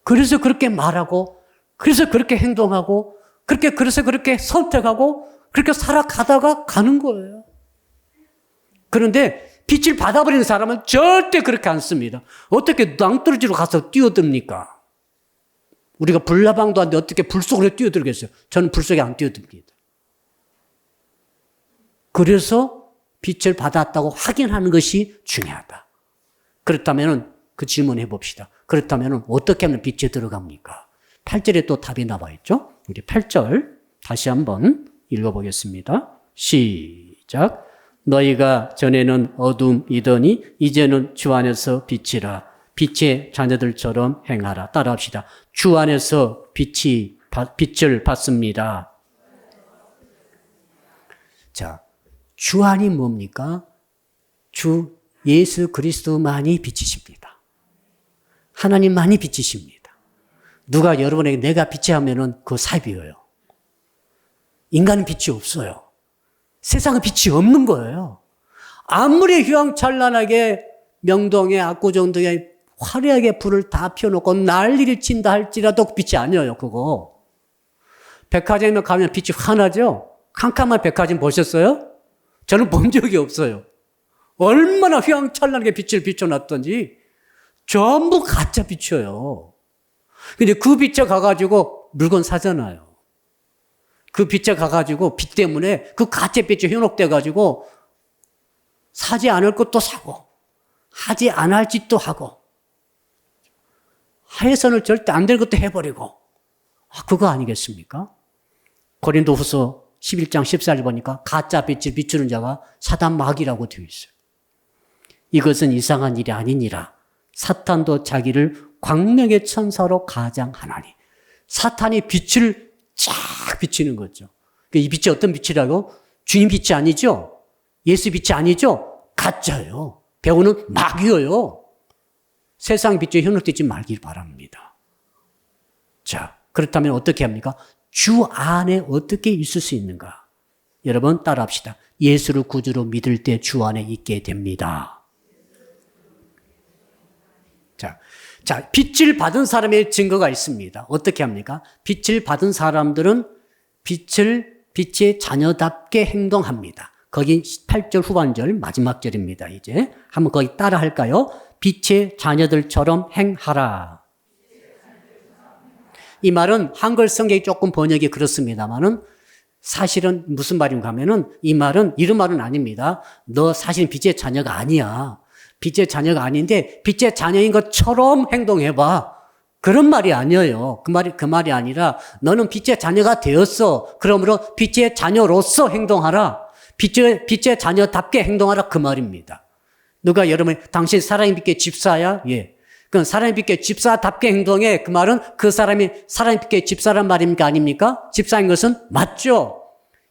그래서 그렇게 말하고, 그래서 그렇게 행동하고, 그래서 그렇게 선택하고, 그렇게 살아가다가 가는 거예요. 그런데 빛을 받아버리는 사람은 절대 그렇게 안 씁니다. 어떻게 낭떠러지로 가서 뛰어듭니까? 우리가 불나방도 하는데 어떻게 불 속으로 뛰어들겠어요? 저는 불 속에 안 뛰어듭니다. 그래서 빛을 받았다고 확인하는 것이 중요하다. 그렇다면 그 질문해 봅시다. 그렇다면 어떻게 하면 빛에 들어갑니까? 8절에 또 답이 나와 있죠? 우리 8절 다시 한번 읽어보겠습니다. 시작. 너희가 전에는 어둠이더니 이제는 주 안에서 빛이라. 빛의 자녀들처럼 행하라. 따라합시다. 주 안에서 빛을 받습니다. 자, 주 안이 뭡니까? 주 예수 그리스도만이 빛이십니다. 하나님만이 빛이십니다. 누가 여러분에게 내가 빛이 하면은 그거 사비예요. 인간은 빛이 없어요. 세상은 빛이 없는 거예요. 아무리 휘황찬란하게 명동에 압구정 등에 화려하게 불을 다 피워놓고 난리를 친다 할지라도 빛이 아니에요, 그거. 백화점에 가면 빛이 환하죠? 캄캄한 백화점 보셨어요? 저는 본 적이 없어요. 얼마나 휘황찬란하게 빛을 비춰놨던지 전부 가짜 빛이에요. 근데 그 빛에 가가지고 물건 사잖아요. 그 빛에 가가지고 빛 때문에 그 가짜 빛에 현혹돼가지고 사지 않을 것도 사고 하지 않을 짓도 하고 해서는 절대 안 될 것도 해버리고 그거 아니겠습니까? 고린도후서 11장 14절 보니까 가짜 빛을 비추는 자가 사단 마귀라고 되어 있어요. 이것은 이상한 일이 아니니라. 사탄도 자기를 광명의 천사로 가장하나니. 사탄이 빛을 쫙 비치는 거죠. 이 빛이 어떤 빛이라고? 주님 빛이 아니죠? 예수 빛이 아니죠? 가짜예요. 배우는 마귀예요. 세상 빛에 현혹되지 말길 바랍니다. 자, 그렇다면 어떻게 합니까? 주 안에 어떻게 있을 수 있는가? 여러분 따라합시다. 예수를 구주로 믿을 때 주 안에 있게 됩니다. 자, 빛을 받은 사람의 증거가 있습니다. 어떻게 합니까? 빛을 받은 사람들은 빛의 자녀답게 행동합니다. 거기 8절 후반절 마지막 절입니다. 이제 한번 거기 따라 할까요? 빛의 자녀들처럼 행하라. 이 말은 한글 성경이 조금 번역이 그렇습니다만은 사실은 무슨 말인가 하면은 이 말은 이런 말은 아닙니다. 너 사실 빛의 자녀가 아니야. 빛의 자녀가 아닌데 빛의 자녀인 것처럼 행동해봐. 그런 말이 아니에요. 그 말이 아니라 너는 빛의 자녀가 되었어. 그러므로 빛의 자녀로서 행동하라. 빛의 자녀답게 행동하라. 그 말입니다. 누가 여러분 당신 사랑의 빛의 집사야? 예. 그럼 사랑의 빛의 집사답게 행동해. 그 말은 그 사람이 사랑의 빛의 집사란 말입니까? 아닙니까? 집사인 것은 맞죠.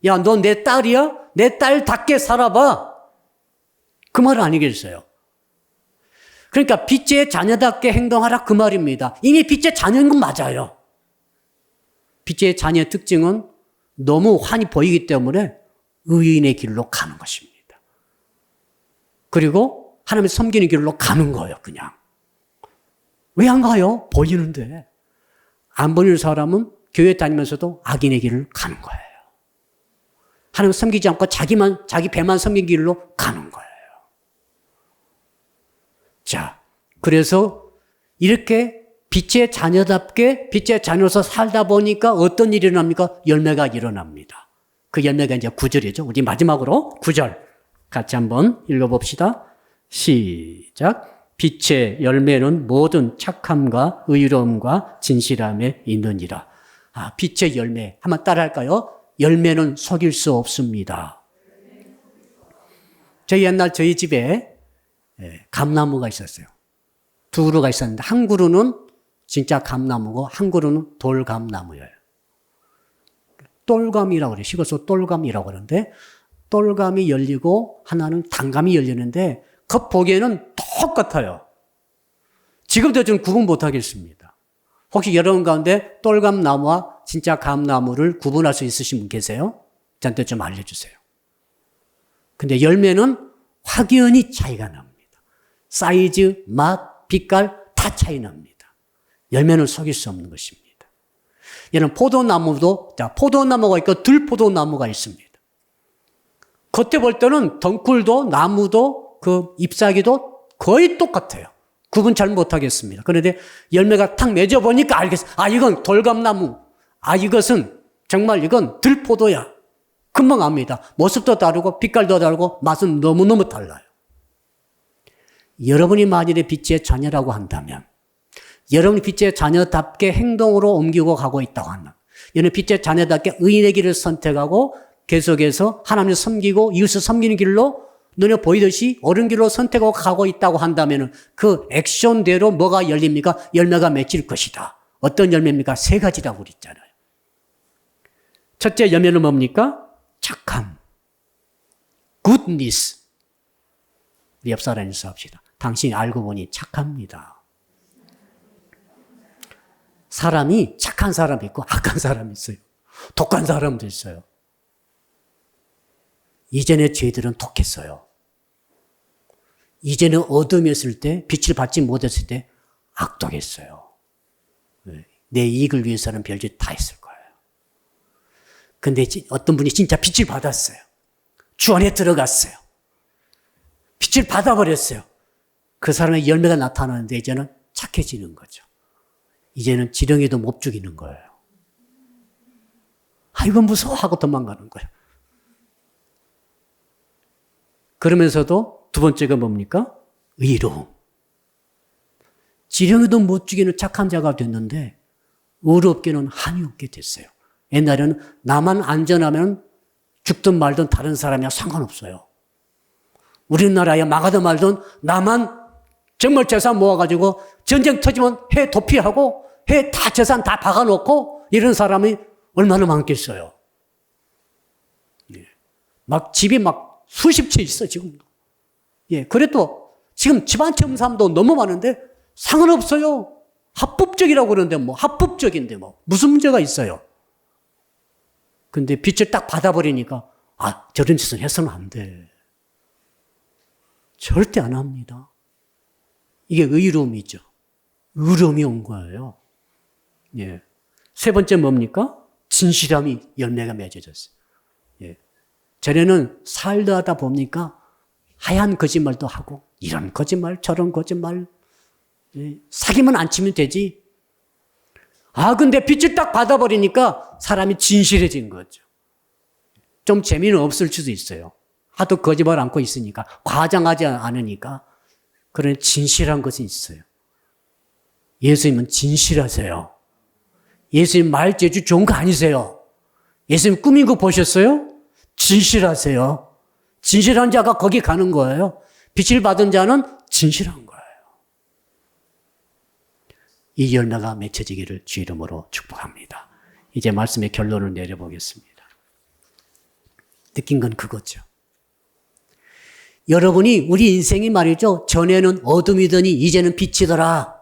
야, 너 내 딸이야? 내 딸답게 살아봐. 그 말 아니겠어요? 그러니까 빛의 자녀답게 행동하라 그 말입니다. 이미 빛의 자녀인 건 맞아요. 빛의 자녀의 특징은 너무 환히 보이기 때문에 의인의 길로 가는 것입니다. 그리고 하나님을 섬기는 길로 가는 거예요, 그냥. 왜 안 가요? 보이는데. 안 보이는 사람은 교회 다니면서도 악인의 길을 가는 거예요. 하나님을 섬기지 않고 자기 배만 섬기는 길로 가는 거예요. 자, 그래서 이렇게 빛의 자녀답게 빛의 자녀로서 살다 보니까 어떤 일이 일어납니까? 열매가 일어납니다. 그 열매가 이제 9절이죠. 우리 마지막으로 9절 같이 한번 읽어봅시다. 시작. 빛의 열매는 모든 착함과 의로움과 진실함에 있느니라. 빛의 열매 한번 따라할까요? 열매는 속일 수 없습니다. 저희 집에 감나무가 있었어요. 두 그루가 있었는데 한 그루는 진짜 감나무고 한 그루는 돌감나무예요. 똘감이라고 그래요. 식어서 똘감이라고 그러는데 똘감이 열리고 하나는 단감이 열리는데 겉보기에는 똑같아요. 지금도 좀 구분 못하겠습니다. 혹시 여러분 가운데 똘감나무와 진짜 감나무를 구분할 수 있으신 분 계세요? 저한테 좀 알려주세요. 근데 열매는 확연히 차이가 납니다. 사이즈, 맛, 빛깔 다 차이 납니다. 열매는 속일 수 없는 것입니다. 얘는 포도나무도, 포도나무가 있고 들포도나무가 있습니다. 겉에 볼 때는 덩굴도 나무도 그 잎사귀도 거의 똑같아요. 구분 잘 못하겠습니다. 그런데 열매가 탁 맺어보니까 알겠어요. 아, 이건 돌감나무. 아, 이것은 정말 이건 들포도야. 금방 압니다. 모습도 다르고 빛깔도 다르고 맛은 너무너무 달라요. 여러분이 만일에 빛의 자녀라고 한다면, 여러분이 빛의 자녀답게 행동으로 옮기고 가고 있다고 하면, 여러분 빛의 자녀답게 의인의 길을 선택하고 계속해서 하나님을 섬기고 이웃을 섬기는 길로 눈에 보이듯이 옳은 길로 선택하고 가고 있다고 한다면 그 액션대로 뭐가 열립니까? 열매가 맺힐 것이다. 어떤 열매입니까? 세 가지라고 그랬잖아요. 첫째 열매는 뭡니까? 착함. goodness. 우리 옆 사람에서 합시다. 당신이 알고 보니 착합니다. 사람이 착한 사람이 있고 악한 사람이 있어요. 독한 사람도 있어요. 이전의 죄들은 독했어요. 이제는 어둠이었을 때, 빛을 받지 못했을 때 악독했어요. 내 이익을 위해서는 별짓 다 했을 거예요. 근데 어떤 분이 진짜 빛을 받았어요. 주 안에 들어갔어요. 빛을 받아버렸어요. 그 사람의 열매가 나타나는데 이제는 착해지는 거죠. 이제는 지렁이도 못 죽이는 거예요. 아, 이건 무서워하고 도망가는 거예요. 그러면서도 두 번째가 뭡니까? 의로움. 지렁이도 못 죽이는 착한 자가 됐는데 의롭게는 한이 없게 됐어요. 옛날에는 나만 안전하면 죽든 말든 다른 사람이랑 상관없어요. 우리나라에 망하든 말든 나만 정말 재산 모아가지고 전쟁 터지면 해 도피하고 해 다 재산 다 박아놓고 이런 사람이 얼마나 많겠어요. 막 집이 막 수십 채 있어 지금도. 그래도 지금 집안 청산도 너무 많은데 상관없어요. 합법적이라고 그러는데 뭐 합법적인데 뭐 무슨 문제가 있어요. 근데 빛을 딱 받아버리니까 아, 저런 짓은 해서는 안 돼. 절대 안 합니다. 이게 의로움이죠. 의로움이 온 거예요. 세 번째 뭡니까? 진실함이 열매가 맺어졌어요. 전에는 살다 하다 보니까 하얀 거짓말도 하고 이런 거짓말 저런 거짓말 사기만 안 치면 되지. 아, 근데 빛을 딱 받아버리니까 사람이 진실해진 거죠. 좀 재미는 없을 수도 있어요. 하도 거짓말 않고 있으니까 과장하지 않으니까. 그런 진실한 것이 있어요. 예수님은 진실하세요. 예수님 말재주 좋은 거 아니세요. 예수님 꾸민 거 보셨어요? 진실하세요. 진실한 자가 거기 가는 거예요. 빛을 받은 자는 진실한 거예요. 이 열매가 맺혀지기를 주 이름으로 축복합니다. 이제 말씀의 결론을 내려보겠습니다. 느낀 건 그거죠. 여러분이 우리 인생이 말이죠. 전에는 어둠이더니 이제는 빛이더라.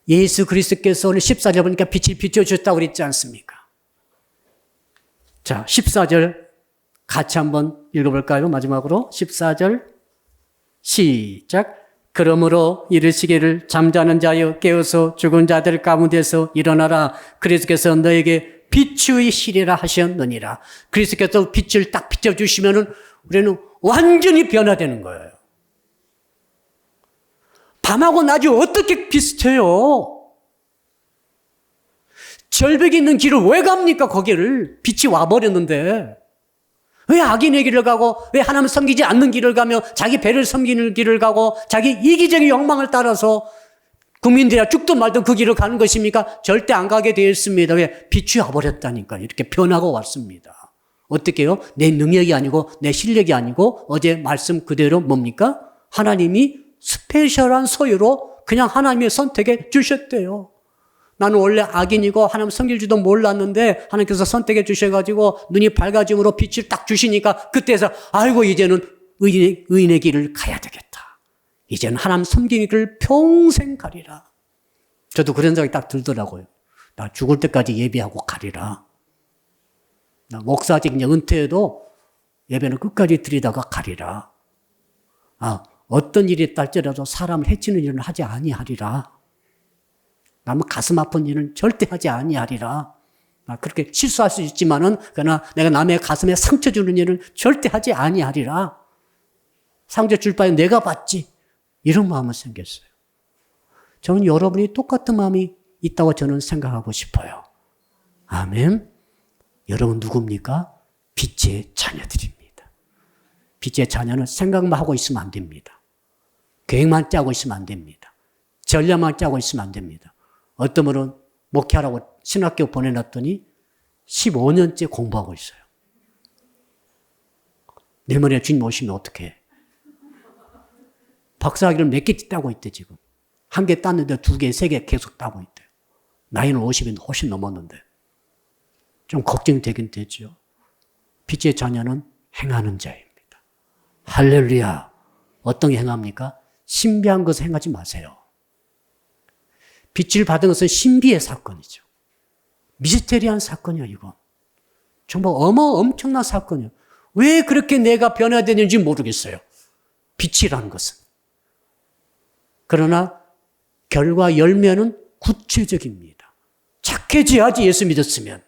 예수 그리스도께서 오늘 14절 보니까 빛을 비춰주셨다고 그랬지 않습니까? 자, 14절 같이 한번 읽어볼까요? 마지막으로 14절 시작. 그러므로 이르시기를 잠자는 자여 깨어서 죽은 자들 가운데서 일어나라. 그리스도께서 너에게 빛의 시리라 하셨느니라. 그리스도께서 빛을 딱 비춰주시면은 우리는 완전히 변화되는 거예요. 밤하고 낮이 어떻게 비슷해요? 절벽에 있는 길을 왜 갑니까? 거기를 빛이 와버렸는데 왜 악인의 길을 가고 왜 하나님 섬기지 않는 길을 가며 자기 배를 섬기는 길을 가고 자기 이기적인 욕망을 따라서 국민들이 죽든 말든 그 길을 가는 것입니까? 절대 안 가게 되어 있습니다. 왜? 빛이 와버렸다니까. 이렇게 변하고 왔습니다. 어떻게 해요? 내 능력이 아니고 내 실력이 아니고 어제 말씀 그대로 뭡니까? 하나님이 스페셜한 소유로 그냥 하나님의 선택해 주셨대요. 나는 원래 악인이고 하나님 섬길 줄도 몰랐는데 하나님께서 선택해 주셔가지고 눈이 밝아짐으로 빛을 딱 주시니까 그때서 아이고 이제는 의인의 길을 가야 되겠다. 이제는 하나님 섬기는 길을 평생 가리라. 저도 그런 생각이 딱 들더라고요. 나 죽을 때까지 예배하고 가리라. 나 목사직 이제 은퇴해도 예배는 끝까지 드리다가 가리라. 어떤 일이 있달지라도 사람을 해치는 일은 하지 아니하리라. 남의 가슴 아픈 일은 절대 하지 아니하리라. 그렇게 실수할 수 있지만은 그러나 내가 남의 가슴에 상처 주는 일은 절대 하지 아니하리라. 상처 줄 바에 내가 받지. 이런 마음은 생겼어요. 저는 여러분이 똑같은 마음이 있다고 저는 생각하고 싶어요. 아멘. 여러분 누굽니까? 빛의 자녀들입니다. 빛의 자녀는 생각만 하고 있으면 안 됩니다. 계획만 짜고 있으면 안 됩니다. 전략만 짜고 있으면 안 됩니다. 어떤 분은 목회하라고 신학교 보내놨더니 15년째 공부하고 있어요. 내년에 주님 오시면 어떻게 해? 박사학위를 몇 개 따고 있대 지금. 한 개 땄는데 2개, 3개 계속 따고 있대요. 나이는 50이 훨씬 넘었는데. 좀 걱정이 되긴 되죠. 빛의 자녀는 행하는 자입니다. 할렐루야. 어떤 게 행합니까? 신비한 것을 행하지 마세요. 빛을 받은 것은 신비의 사건이죠. 미스테리한 사건이야, 이건. 정말 엄청난 사건이에요. 왜 그렇게 내가 변화되는지 모르겠어요. 빛이라는 것은. 그러나 결과 열매는 구체적입니다. 착해져야지 예수 믿었으면.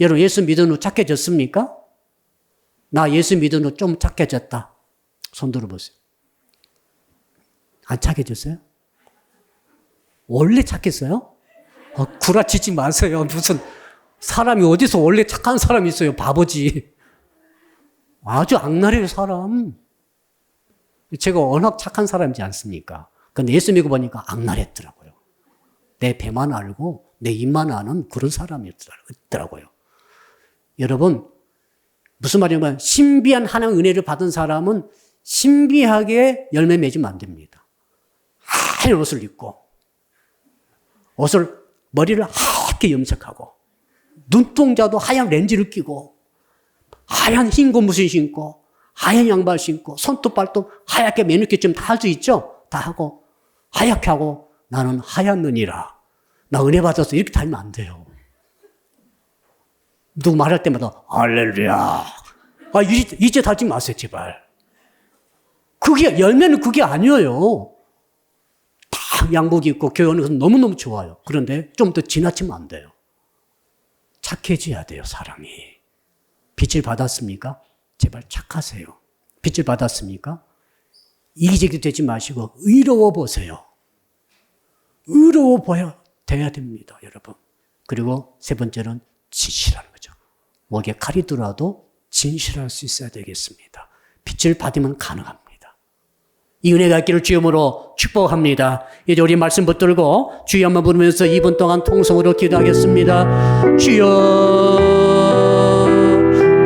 여러분 예수 믿은 후 착해졌습니까? 나 예수 믿은 후 좀 착해졌다. 손 들어보세요. 안 착해졌어요? 원래 착했어요? 구라치지 마세요. 무슨 사람이 어디서 원래 착한 사람이 있어요. 바보지. 아주 악랄해요, 사람. 제가 워낙 착한 사람이지 않습니까? 근데 예수 믿고 보니까 악랄했더라고요. 내 배만 알고 내 입만 아는 그런 사람이었더라고요. 여러분, 무슨 말이냐면 신비한 하나님의 은혜를 받은 사람은 신비하게 열매 맺으면 안 됩니다. 하얀 옷을 입고 머리를 하얗게 염색하고 눈동자도 하얀 렌즈를 끼고 하얀 흰 고무신 신고 하얀 양말 신고 손톱 발톱 하얗게 매니큐어쯤 다 할 수 있죠? 다 하고 하얗게 하고 나는 하얗느니라. 나 은혜 받아서 이렇게 다니면 안 돼요. 누구 말할 때마다 할렐루야. 이제 하지 마세요, 제발. 그게 열매는 그게 아니에요. 딱 양복 입고 교회 오는 것은 너무너무 좋아요. 그런데 좀 더 지나치면 안 돼요. 착해져야 돼요, 사람이. 빛을 받았습니까? 제발 착하세요. 빛을 받았습니까? 이기적이 되지 마시고 의로워 보세요. 의로워 보여 돼야 됩니다, 여러분. 그리고 세 번째는 진실하는 거죠. 목에 칼이 들어도 진실할 수 있어야 되겠습니다. 빛을 받으면 가능합니다. 이 은혜가 있기를 주님으로 축복합니다. 이제 우리 말씀 붙들고 주여 한번 부르면서 2분 동안 통성으로 기도하겠습니다. 주여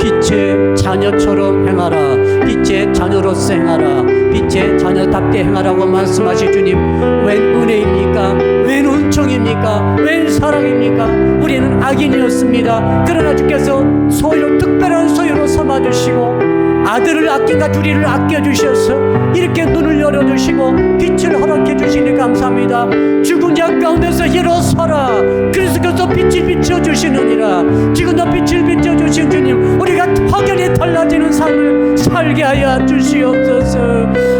빛의 자녀처럼 행하라. 빛의 자녀로서 행하라. 빛의 자녀답게 행하라고 말씀하신 주님, 웬 은혜입니까? 웬 은총입니까? 웬 사랑입니까? 우리는 악인이었습니다. 그러나 주께서 소유를 특별한 소유로 삼아주시고 아들을 아낀가 둘이를 아껴주셔서 이렇게 눈을 열어주시고 빛을 허락해 주시니 감사합니다. 죽은 자 가운데서 일어서라. 그리스도께서 빛을 비춰주시느니라. 지금도 빛을 비춰주신 주님, 우리가 확연히 달라지는 삶을 살게 하여 주시옵소서.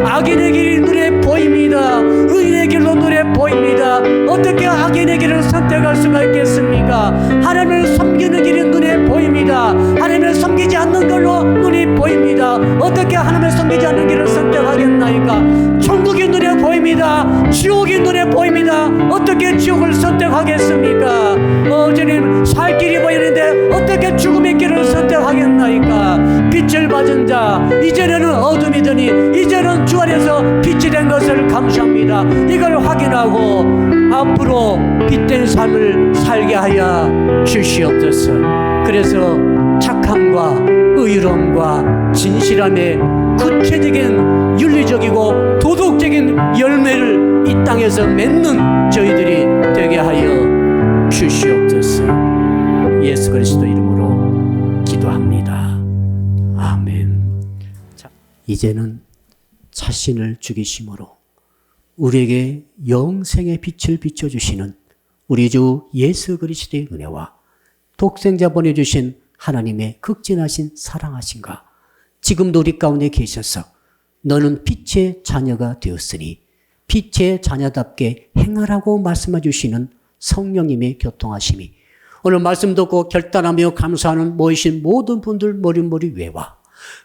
악인의 길이 눈에 보입니다. 의인의 길로 눈에 보입니다. 어떻게 악인의 길을 선택할 수가 있겠습니까? 하나님을 섬기는 길이 눈에 보입니다. 하나님을 섬기지 않는 걸로 눈이 보입니다. 어떻게 하나님을 섬기지 않는 길을 선택하겠나이까? 천국이 눈에 보입니다. 지옥이 눈에 보입니다. 어떻게 지옥을 선택하겠습니까? 주님, 살 길이 보이는데 어떻게 죽음의 길을 선택하겠나이까? 빛을 받은 자, 이전에는 어둠이더니 이제는 주 안에서 빛이 된 것을 것을 감사합니다. 이걸 확인하고 앞으로 빛된 삶을 살게 하여 주시옵소서. 그래서 착함과 의로움과 진실함의 구체적인 윤리적이고 도덕적인 열매를 이 땅에서 맺는 저희들이 되게 하여 주시옵소서. 예수 그리스도 이름으로 기도합니다. 아멘. 자, 이제는 자신을 죽이심으로 우리에게 영생의 빛을 비춰주시는 우리 주 예수 그리스도의 은혜와 독생자 보내주신 하나님의 극진하신 사랑하심과 지금도 우리 가운데 계셔서 너는 빛의 자녀가 되었으니 빛의 자녀답게 행하라고 말씀해 주시는 성령님의 교통하심이 오늘 말씀 듣고 결단하며 감사하는 모이신 모든 분들 머리머리 외와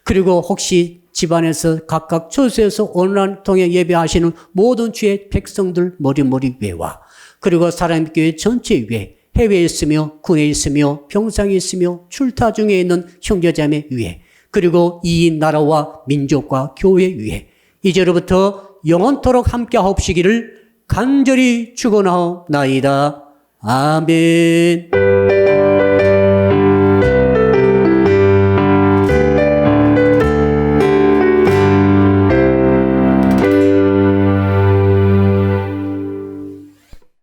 그리고 혹시 집안에서 각각 처소에서 온라인 통해 예배하시는 모든 주의 백성들 머리머리 외와 그리고 사랑의 교회 전체 위에 해외에 있으며 군에 있으며 병상에 있으며 출타 중에 있는 형제자매 위에 그리고 이 나라와 민족과 교회 위에 이제로부터 영원토록 함께 하옵시기를 간절히 축원하옵나이다. 아멘.